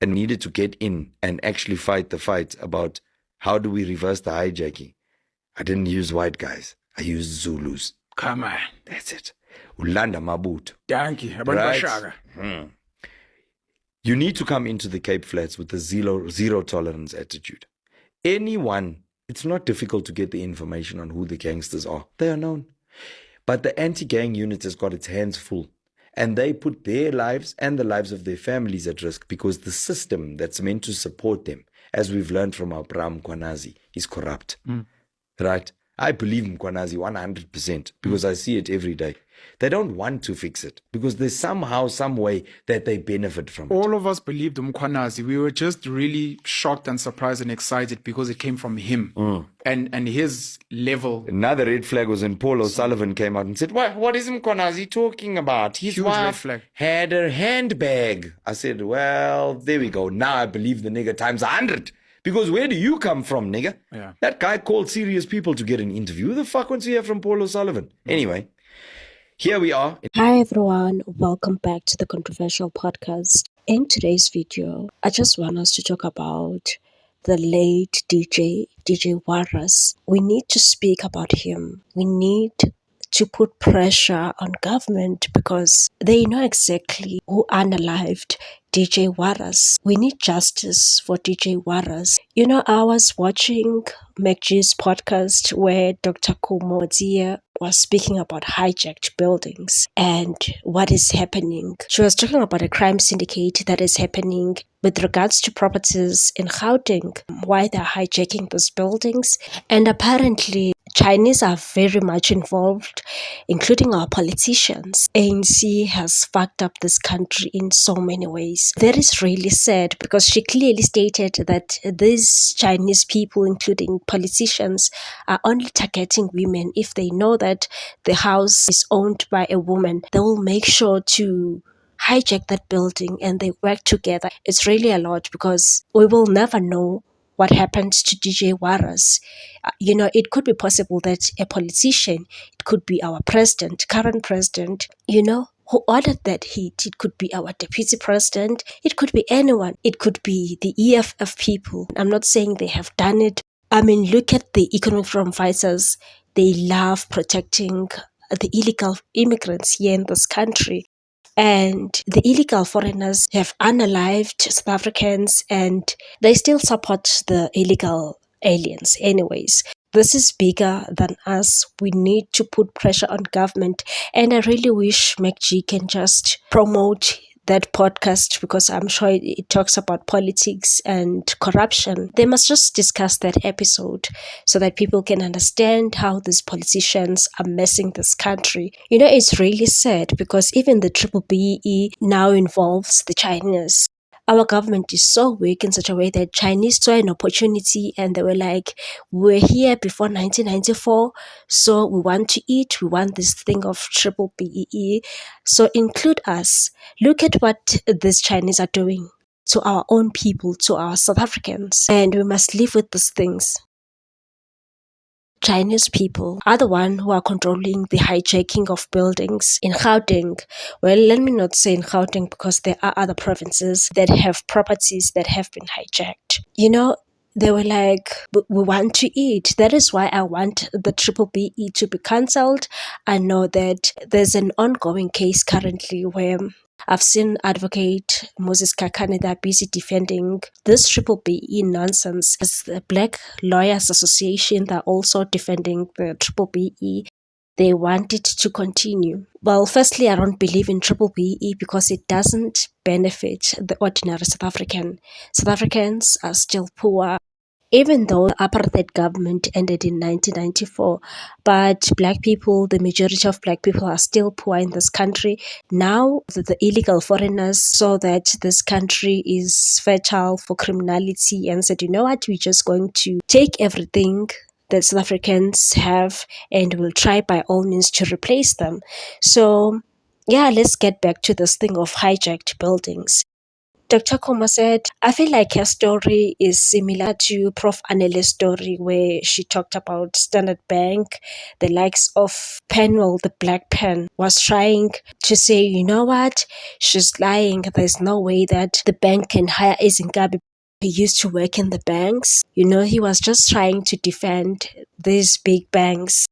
and needed to get in and actually fight the fight about how do we reverse the hijacking, I didn't use white guys. I used Zulus. Come on. That's it. Ulanda Mabuto. Thank you. Right? You need to come into the Cape Flats with a zero tolerance attitude. Anyone, it's not difficult to get the information on who the gangsters are. They are known. But the anti-gang unit has got its hands full. And they put their lives and the lives of their families at risk because the system that's meant to support them, as we've learned from our Bram Kwanazi, is corrupt. Right? I believe Mkwanazi 100% because I see it every day. They don't want to fix it because there's somehow, some way that they benefit from it. All of us believed Mkwanazi. We were just really shocked and surprised and excited because it came from him and his level. Another red flag was when Paul O'Sullivan came out and said, what is Mkwanazi talking about? His Huge red wife flag. had her handbag. I said, well, there we go. Now I believe the nigga times 100. Because where do you come from, nigga? Yeah. That guy called serious people to get an interview. Who the fuck wants to hear from Paul O'Sullivan? Anyway, here we are. Hi everyone, welcome back to the Controversial Podcast. In today's video, I just want us to talk about the late DJ Warras. We need to speak about him. We need to put pressure on government because they know exactly who unalived DJ Warras. We need justice for DJ Warras. You know, I was watching MacG's podcast where Dr. Kumo Zia was speaking about hijacked buildings and what is happening. She was talking about a crime syndicate that is happening with regards to properties in Gauteng, why they're hijacking those buildings. And apparently, Chinese are very much involved, including our politicians. ANC has fucked up this country in so many ways. That is really sad because she clearly stated that these Chinese people, including politicians, are only targeting women. If they know that the house is owned by a woman, they will make sure to hijack that building and they work together. It's really a lot because we will never know what happened to DJ Warras. You know, it could be possible that a politician, it could be our president, current president, you know, who ordered that hit. It could be our deputy president. It could be anyone. It could be the EFF people. I'm not saying they have done it. I mean, look at the economic freedom fighters. They love protecting the illegal immigrants here in this country. And the illegal foreigners have unalived South Africans and they still support the illegal aliens anyways. This is bigger than us. We need to put pressure on government. And I really wish MacG can just promote that podcast because I'm sure it talks about politics and corruption. They must just discuss that episode so that people can understand how these politicians are messing this country. You know, it's really sad because even the BBBEE now involves the Chinese. Our government is so weak in such a way that Chinese saw an opportunity and they were like, we're here before 1994, so we want to eat, we want this thing of BBBEE, so include us. Look at what these Chinese are doing to our own people, to our South Africans, and we must live with these things. Chinese people are the one who are controlling the hijacking of buildings in Gauteng. Well, let me not say in Gauteng because there are other provinces that have properties that have been hijacked. You know, they were like, we want to eat. That is why I want the BBBEE to be cancelled. I know that there's an ongoing case currently where I've seen Advocate Moses Kakane, they're busy defending this BBBEE nonsense. As the Black Lawyers Association, they're also defending the BBBEE. They want it to continue. Well, firstly, I don't believe in BBBEE because it doesn't benefit the ordinary South African. South Africans are still poor. Even though the apartheid government ended in 1994, but black people, the majority of black people are still poor in this country. Now, the illegal foreigners saw that this country is fertile for criminality and said, you know what, we're just going to take everything that South Africans have and we'll try by all means to replace them. So, yeah, let's get back to this thing of hijacked buildings. Dr. Kuma said, I feel like her story is similar to Prof. Anele's story, where she talked about Standard Bank, the likes of Penwell, the Black Pen, was trying to say, you know what, she's lying. There's no way that the bank can hire Ezinkabi. He used to work in the banks. He was just trying to defend these big banks,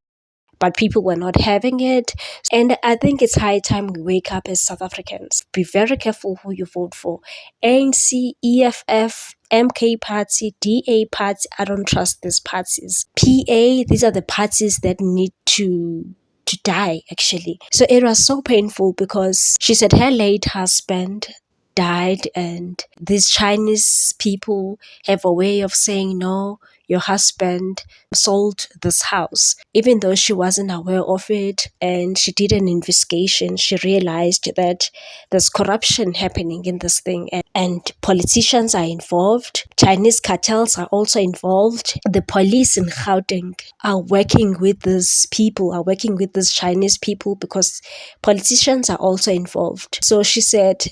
but people were not having it. And I think it's high time we wake up as South Africans. Be very careful who you vote for. ANC, EFF, MK Party, DA Party, I don't trust these parties. PA, these are the parties that need to die, actually. So it was so painful because she said her late husband died, and these Chinese people have a way of saying, no, your husband sold this house. Even though she wasn't aware of it and she did an investigation, she realized that there's corruption happening in this thing, and politicians are involved. Chinese cartels are also involved. The police in Gauteng are working with these people, are working with these Chinese people, because politicians are also involved. So she said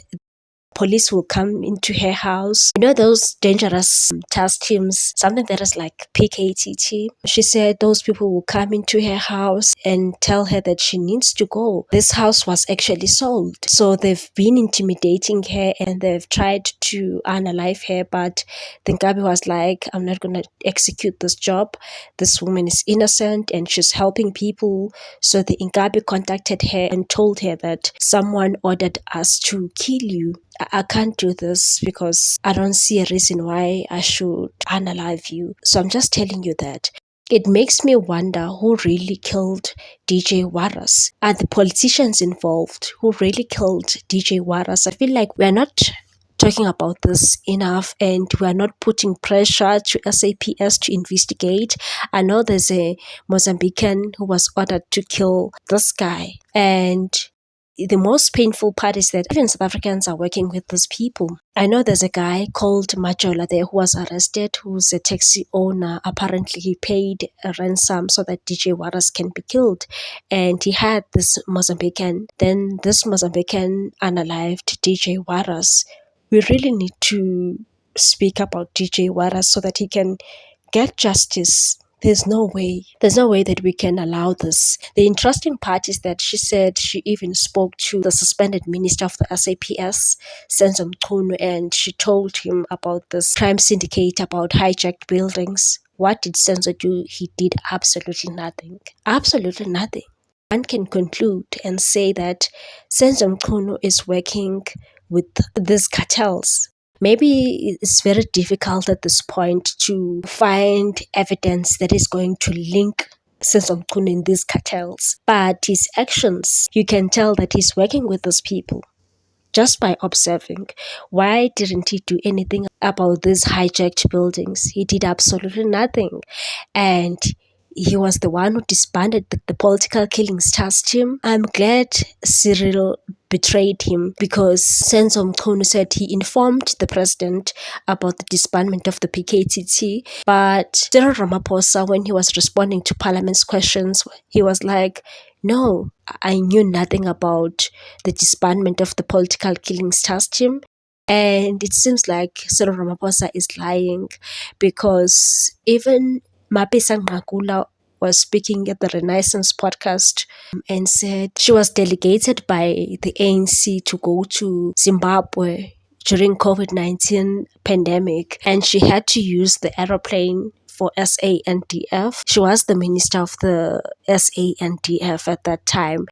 police will come into her house. Those dangerous task teams, something that is like PKTT. She said those people will come into her house and tell her that she needs to go. This house was actually sold. So they've been intimidating her and they've tried to unalive her, but the Nkabi was like, I'm not going to execute this job. This woman is innocent and she's helping people. So the Nkabi contacted her and told her that someone ordered us to kill you. I can't do this because I don't see a reason why I should unalive you. So I'm just telling you that. It makes me wonder who really killed DJ Warras. Are the politicians involved who really killed DJ Warras? I feel like we're not talking about this enough, and we are not putting pressure to SAPS to investigate. I know there's a Mozambican who was ordered to kill this guy, and the most painful part is that even South Africans are working with these people. I know there's a guy called Majola there who was arrested, who's a taxi owner. Apparently, he paid a ransom so that DJ Warras can be killed. And he had this Mozambican. Then this Mozambican unalived DJ Warras. We really need to speak about DJ Warras so that he can get justice. There's no way that we can allow this. The interesting part is that she said she even spoke to the suspended minister of the SAPS, Senzo Mchunu, and she told him about this crime syndicate, about hijacked buildings. What did Senzo do? He did absolutely nothing. Absolutely nothing. One can conclude and say that Senzo Mchunu is working with these cartels. Maybe it's very difficult at this point to find evidence that is going to link Senzo Mchunu in these cartels. But his actions, you can tell that he's working with those people just by observing. Why didn't he do anything about these hijacked buildings? He did absolutely nothing. And he was the one who disbanded the political killings task team. I'm glad Cyril betrayed him, because Senzo Mchunu said he informed the president about the disbandment of the PKTT. But Cyril Ramaphosa, when he was responding to Parliament's questions, he was like, no, I knew nothing about the disbandment of the political killings task team. And it seems like Cyril Ramaphosa is lying, because even Mapisa Nqakula was speaking at the Renaissance podcast and said she was delegated by the ANC to go to Zimbabwe during COVID-19 pandemic, and she had to use the aeroplane for SANDF. She was the minister of the SANDF at that time.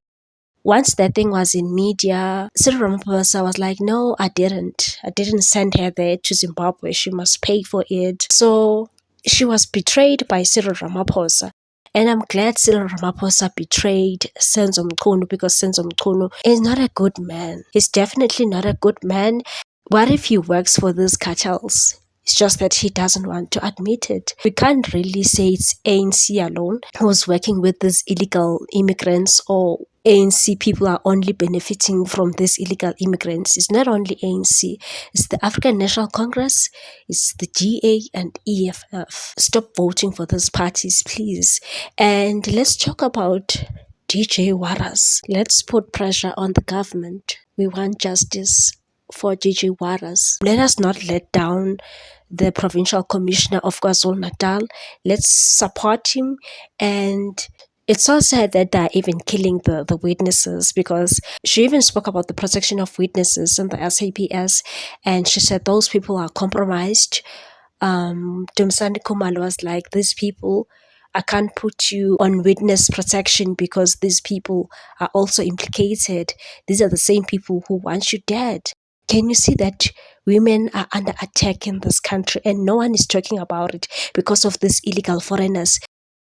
Once that thing was in media, Cyril Ramaphosa was like, no, I didn't send her there to Zimbabwe. She must pay for it. So she was betrayed by Cyril Ramaphosa. And I'm glad Cyril Ramaphosa betrayed Senzo Mchunu, because Senzo Mchunu is not a good man. He's definitely not a good man. What if he works for these cartels? It's just that he doesn't want to admit it. We can't really say it's ANC alone who's working with these illegal immigrants, or ANC people are only benefiting from these illegal immigrants. It's not only ANC. It's the African National Congress. It's the GA and EFF. Stop voting for those parties, please. And let's talk about DJ Warras. Let's put pressure on the government. We want justice. for DJ Waras. Let us not let down the Provincial Commissioner of KwaZulu-Natal. Let's support him. And it's so sad that they're even killing the witnesses, because she even spoke about the protection of witnesses in the SAPS, and she said those people are compromised. Dumsani Kumalo was like, these people, I can't put you on witness protection because these people are also implicated. These are the same people who want you dead. Can you see that women are under attack in this country and no one is talking about it because of these illegal foreigners?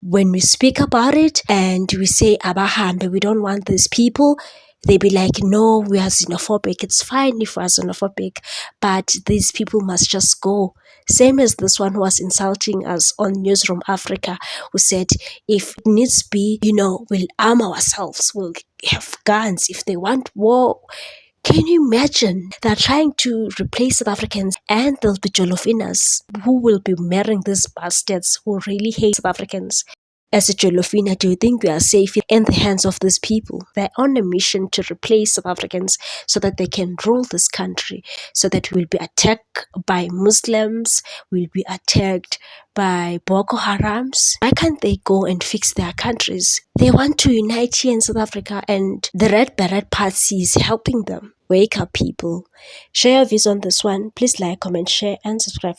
When we speak about it and we say, Abahambe, we don't want these people, they be like, no, we are xenophobic. It's fine if we are xenophobic, but these people must just go. Same as this one who was insulting us on Newsroom Africa, who said, if it needs be, we'll arm ourselves, we'll have guns. If they want war, can you imagine? They're trying to replace South Africans, and there'll be Jolofinas who will be marrying these bastards who really hate South Africans. As a Jolofina, do you think we are safe in the hands of these people? They're on a mission to replace South Africans so that they can rule this country, so that we'll be attacked by Muslims, we'll be attacked by Boko Harams. Why can't they go and fix their countries? They want to unite here in South Africa, and the Red Beret Party is helping them. Wake up, people. Share your views on this one. Please like, comment, share, and subscribe.